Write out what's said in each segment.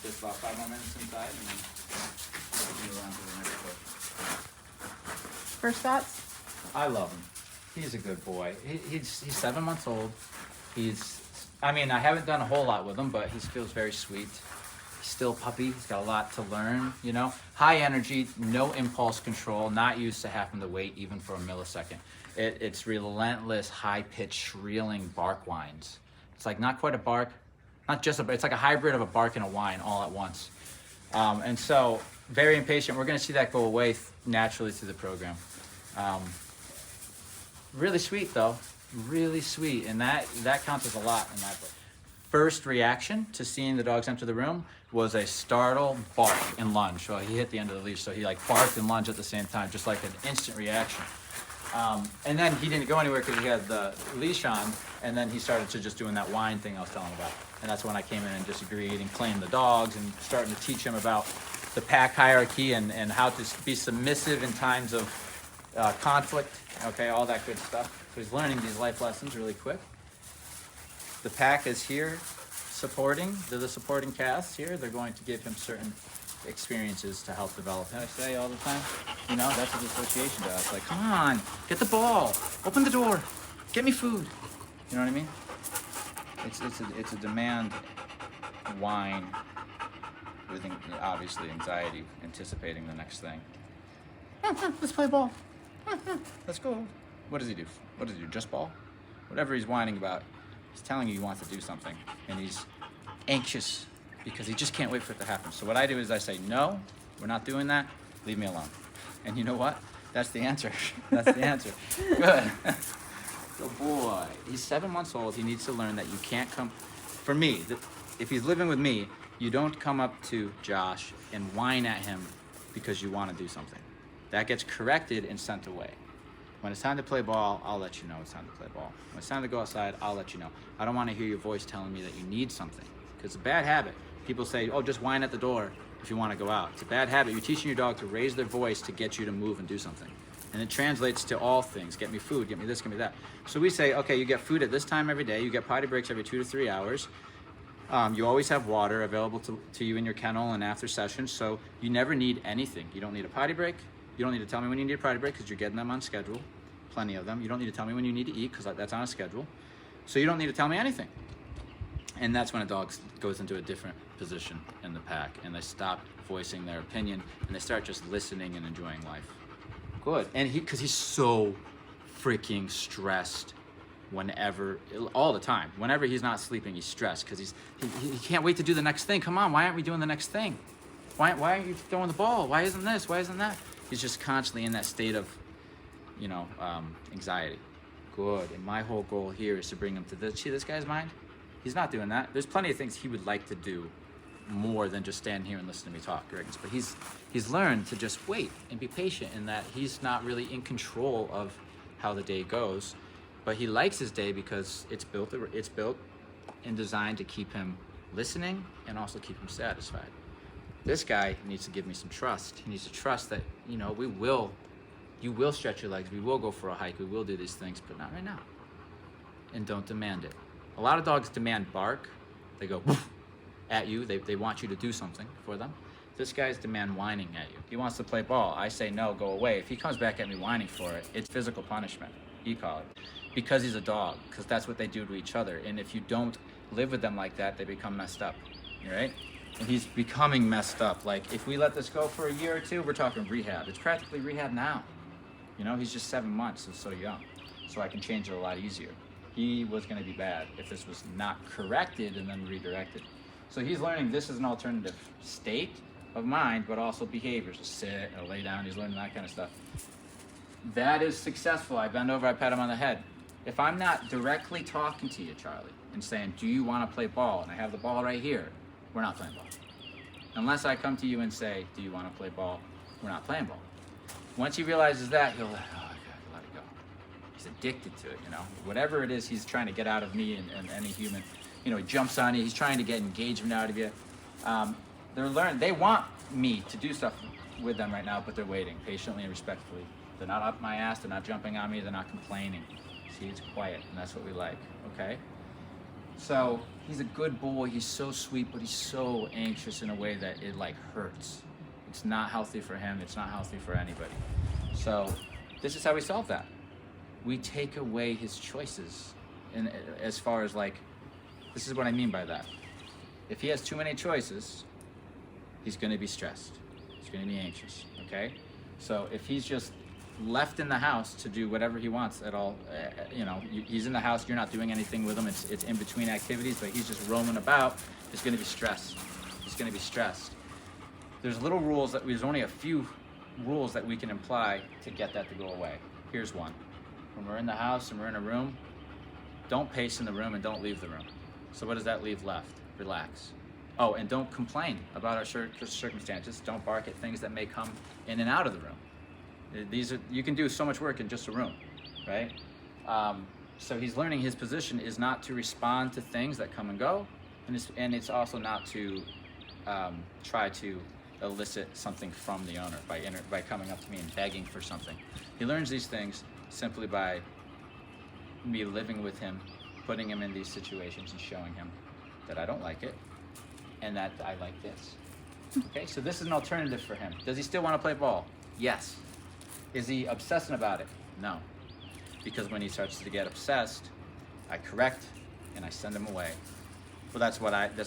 just about 5 more minutes inside, and then we'll move on to the next coach. First thoughts? I love him. He's a good boy. He's 7 months old. I mean, I haven't done a whole lot with him, but he feels very sweet. He's still a puppy. He's got a lot to learn, you know. High energy, no impulse control, not used to having to wait even for a millisecond. It's relentless, high-pitched, shrilling bark whines. It's like not quite a bark, not just it's like a hybrid of a bark and a whine all at once. And so, very impatient. We're going to see that go away naturally through the program. Really sweet though, really sweet, and that counts as a lot in that book. First reaction to seeing the dogs enter the room was a startled bark and lunge. Well, he hit the end of the leash, so he like barked and lunged at the same time, just like an instant reaction. And then he didn't go anywhere because he had the leash on, and then he started to just doing that whine thing I was telling him about. And that's when I came in and disagreed and claimed the dogs and starting to teach him about the pack hierarchy and how to be submissive in times of conflict, okay, all that good stuff. So he's learning these life lessons really quick. The pack is here supporting, they're the supporting casts here. They're going to give him certain experiences to help develop. I say all the time, you know, that's what the association does. Like, come on, get the ball, open the door, get me food. You know what I mean? It's a demand whine with obviously anxiety, anticipating the next thing. Let's play ball. Let's go. What does he do? What does he do? Just ball? Whatever he's whining about, he's telling you he wants to do something, and he's anxious because he just can't wait for it to happen. So what I do is I say, no, we're not doing that. Leave me alone. And you know what? That's the answer. That's the answer. Good. Good boy. He's 7 months old. He needs to learn that you can't come. For me, if he's living with me, you don't come up to Josh and whine at him because you want to do something. That gets corrected and sent away. When it's time to play ball, I'll let you know it's time to play ball. When it's time to go outside, I'll let you know. I don't want to hear your voice telling me that you need something, because it's a bad habit. People say, oh, just whine at the door if you want to go out. It's a bad habit. You're teaching your dog to raise their voice to get you to move and do something. And it translates to all things. Get me food, get me this, get me that. So we say, okay, you get food at this time every day. You get potty breaks every 2 to 3 hours. You always have water available to you in your kennel and after sessions, so you never need anything. You don't need a potty break. You don't need to tell me when you need a potty break because you're getting them on schedule, plenty of them. You don't need to tell me when you need to eat because that's on a schedule. So you don't need to tell me anything. And that's when a dog goes into a different position in the pack, and they stop voicing their opinion and they start just listening and enjoying life. Good. And because he's so freaking stressed all the time. Whenever he's not sleeping, he's stressed because he can't wait to do the next thing. Come on, why aren't we doing the next thing? Why aren't you throwing the ball? Why isn't this? Why isn't that? He's just constantly in that state of, anxiety. Good. And my whole goal here is to bring him to this. See this guy's mind? He's not doing that. There's plenty of things he would like to do more than just stand here and listen to me talk, Riggins. But he's learned to just wait and be patient, in that he's not really in control of how the day goes. But he likes his day because it's built and designed to keep him listening and also keep him satisfied. This guy needs to give me some trust. He needs to trust that, you will stretch your legs, we will go for a hike, we will do these things, but not right now. And don't demand it. A lot of dogs demand bark. They go woof at you. They want you to do something for them. This guy's demand whining at you. He wants to play ball. I say, no, go away. If he comes back at me whining for it, it's physical punishment, you call it. Because he's a dog, because that's what they do to each other. And if you don't live with them like that, they become messed up, right? And he's becoming messed up. Like, if we let this go for a year or two, we're talking rehab. It's practically rehab now. He's just 7 months, and so young. So I can change it a lot easier. He was going to be bad if this was not corrected and then redirected. So he's learning this is an alternative state of mind, but also behaviors. To sit or lay down, he's learning that kind of stuff. That is successful. I bend over, I pat him on the head. If I'm not directly talking to you, Charlie, and saying, do you want to play ball? And I have the ball right here, we're not playing ball. Unless I come to you and say, do you want to play ball? We're not playing ball. Once he realizes that, he'll let it go. He's addicted to it, Whatever it is he's trying to get out of me and any human, he jumps on you, he's trying to get engagement out of you. They want me to do stuff with them right now, but they're waiting patiently and respectfully. They're not up my ass, they're not jumping on me, they're not complaining. See, it's quiet, and that's what we like, okay? So he's a good boy. He's so sweet, but he's so anxious in a way that it like hurts. It's not healthy for him. It's not healthy for anybody. So this is how we solve that. We take away his choices. And as far as like, this is what I mean by that. If he has too many choices, he's going to be stressed. He's going to be anxious. Okay. So if he's just left in the house to do whatever he wants at all, you know, he's in the house, you're not doing anything with him, it's in between activities, but he's just roaming about, he's going to be stressed. He's going to be stressed. There's little rules there's only a few rules that we can apply to get that to go away. Here's one. When we're in the house and we're in a room, don't pace in the room and don't leave the room. So what does that leave left? Relax. Oh, and don't complain about our circumstances. Don't bark at things that may come in and out of the room. You can do so much work in just a room, right? So he's learning his position is not to respond to things that come and go, and it's also not to try to elicit something from the owner by coming up to me and begging for something. He learns these things simply by me living with him, putting him in these situations and showing him that I don't like it and that I like this. Okay, so this is an alternative for him. Does he still want to play ball? Yes. Is he obsessing about it? No. Because when he starts to get obsessed, I correct and I send him away. Well, that's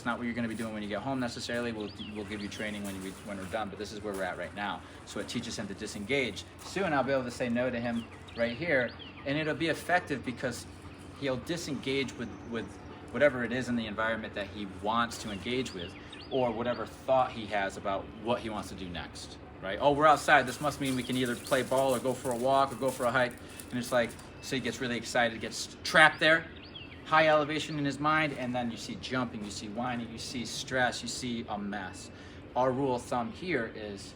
not what you're going to be doing when you get home necessarily. We'll give you training when we're done, but this is where we're at right now. So it teaches him to disengage. Soon I'll be able to say no to him right here, and it'll be effective because he'll disengage with whatever it is in the environment that he wants to engage with, or whatever thought he has about what he wants to do next. Right? Oh, we're outside. This must mean we can either play ball or go for a walk or go for a hike. And it's like, so he gets really excited, gets trapped there, high elevation in his mind, and then you see jumping, you see whining, you see stress, you see a mess. Our rule of thumb here is,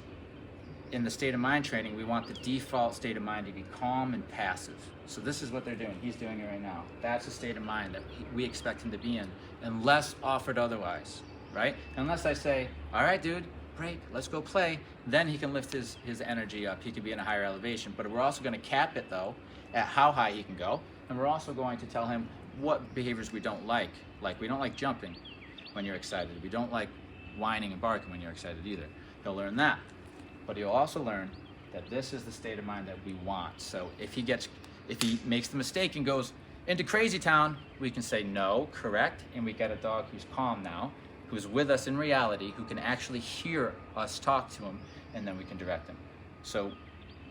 in the state of mind training, we want the default state of mind to be calm and passive. So this is what they're doing. He's doing it right now. That's a state of mind that we expect him to be in, unless offered otherwise, right? Unless I say, all right, dude, break, let's go play, then he can lift his energy up. He can be in a higher elevation. But we're also going to cap it, though, at how high he can go. And we're also going to tell him what behaviors we don't like. Like, we don't like jumping when you're excited. We don't like whining and barking when you're excited either. He'll learn that. But he'll also learn that this is the state of mind that we want. So if he makes the mistake and goes into crazy town, we can say no, correct, and we get a dog who's calm now, who's with us in reality, who can actually hear us talk to him, and then we can direct him. So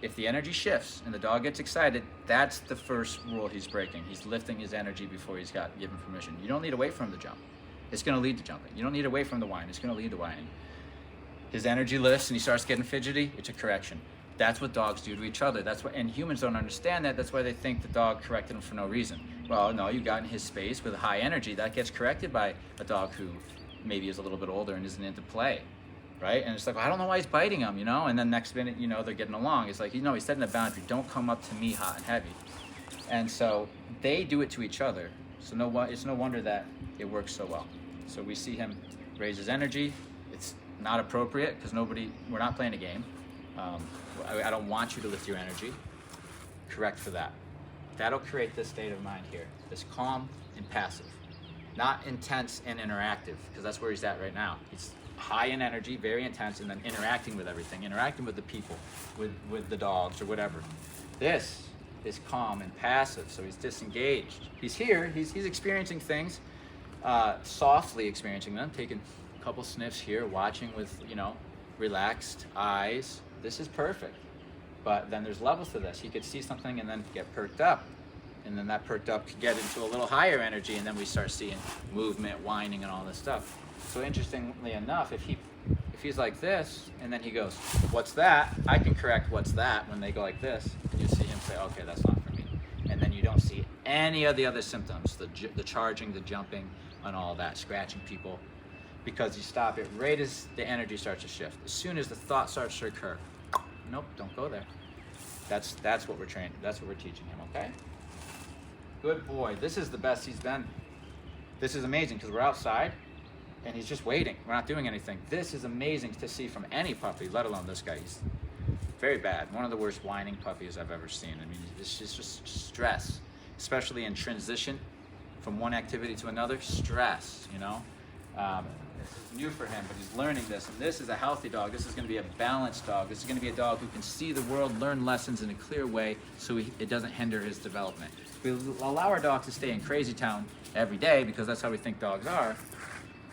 if the energy shifts and the dog gets excited, that's the first rule he's breaking. He's lifting his energy before he's given permission. You don't need to wait for him to jump. It's going to lead to jumping. You don't need to wait for him to whine. It's going to lead to whining. His energy lifts and he starts getting fidgety. It's a correction. That's what dogs do to each other. And humans don't understand that. That's why they think the dog corrected him for no reason. Well, no, you got in his space with high energy. That gets corrected by a dog who maybe is a little bit older and isn't into play, right? And it's like, well, I don't know why he's biting him, you know? And then next minute, you know, they're getting along. It's like, you know, he's setting a boundary. Don't come up to me hot and heavy. And so they do it to each other. So it's no wonder that it works so well. So we see him raise his energy. It's not appropriate because we're not playing a game. I don't want you to lift your energy. Correct for that. That'll create this state of mind here, this calm and passive. Not intense and interactive, because that's where he's at right now. He's high in energy, very intense, and then interacting with everything, interacting with the people, with the dogs or whatever. This is calm and passive, so he's disengaged. He's here, he's experiencing things, softly experiencing them, taking a couple sniffs here, watching with, you know, relaxed eyes. This is perfect. But then there's levels to this. He could see something and then get perked up. And then that perked up could get into a little higher energy, and then we start seeing movement, whining, and all this stuff. So interestingly enough, if he's like this, and then he goes, what's that? I can correct what's that when they go like this. And you see him say, okay, that's not for me. And then you don't see any of the other symptoms, the charging, the jumping, and all that, scratching people, because you stop it right as the energy starts to shift. As soon as the thought starts to occur, nope, don't go there. That's what we're training. That's what we're teaching him, okay? Good boy. This is the best he's been. This is amazing because we're outside and he's just waiting. We're not doing anything. This is amazing to see from any puppy, let alone this guy. He's very bad. One of the worst whining puppies I've ever seen. I mean, it's just stress, especially in transition from one activity to another, stress, you know. This is new for him, but he's learning this, and this is a healthy dog. This is going to be a balanced dog. This is going to be a dog who can see the world, learn lessons in a clear way, so it doesn't hinder his development. If we allow our dog to stay in crazy town every day, because that's how we think dogs are,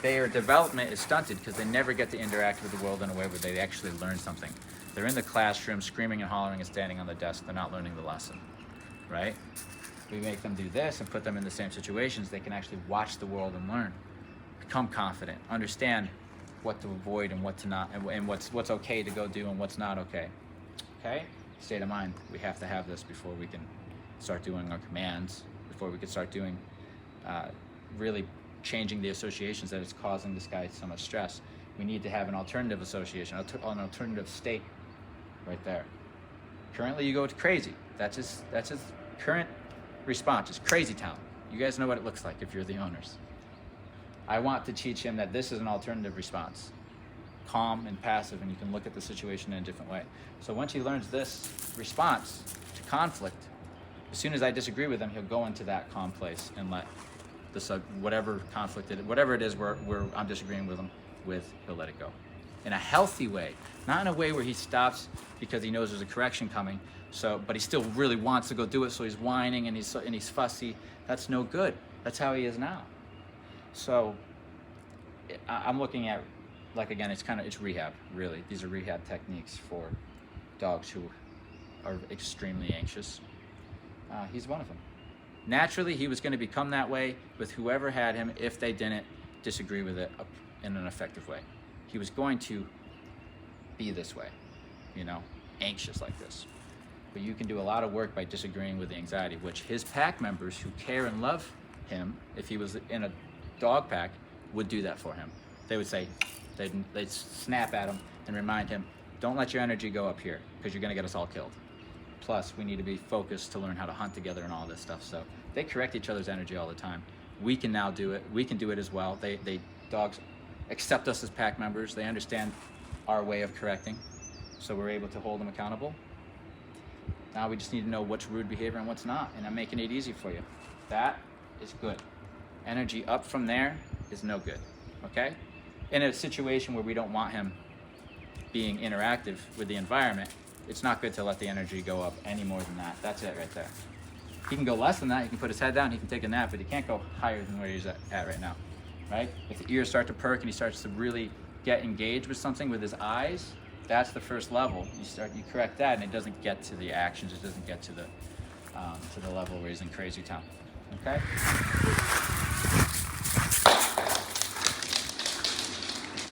their development is stunted because they never get to interact with the world in a way where they actually learn something. They're in the classroom screaming and hollering and standing on the desk. They're not learning the lesson, right? We make them do this and put them in the same situations. They can actually watch the world and learn, become confident, understand what to avoid and what to not, and what's okay to go do and what's not okay. Okay? State of mind. We have to have this before we can start doing our commands, before we can start doing, really changing the associations that is causing this guy so much stress. We need to have an alternative association, an alternative state right there. Currently you go to crazy. That's his current response, is crazy town. You guys know what it looks like if you're the owners. I want to teach him that this is an alternative response. Calm and passive, and you can look at the situation in a different way. So once he learns this response to conflict, as soon as I disagree with him, he'll go into that calm place and let whatever conflict whatever it is where I'm disagreeing with him with, he'll let it go. In a healthy way, not in a way where he stops because he knows there's a correction coming, but he still really wants to go do it, so he's whining and he's fussy. That's no good. That's how he is now. So I'm looking at, like, again, it's rehab, really. These are rehab techniques for dogs who are extremely anxious. He's one of them. Naturally, he was going to become that way with whoever had him if they didn't disagree with it in an effective way. He was going to be this way, you know, anxious like this. But you can do a lot of work by disagreeing with the anxiety, which his pack members who care and love him, if he was in a dog pack, would do that for him. They would say, they'd snap at him and remind him, don't let your energy go up here because you're going to get us all killed. Plus, we need to be focused to learn how to hunt together and all this stuff. So they correct each other's energy all the time. We can now do it. We can do it as well. Dogs accept us as pack members. They understand our way of correcting. So we're able to hold them accountable. Now we just need to know what's rude behavior and what's not. And I'm making it easy for you. That is good. Energy up from there is no good, okay? In a situation where we don't want him being interactive with the environment, it's not good to let the energy go up any more than that. That's it right there. He can go less than that. He can put his head down. He can take a nap, but he can't go higher than where he's at right now, right? If the ears start to perk and he starts to really get engaged with something with his eyes, that's the first level. You correct that, and it doesn't get to the actions. It doesn't get to the level where he's in crazy town. Okay.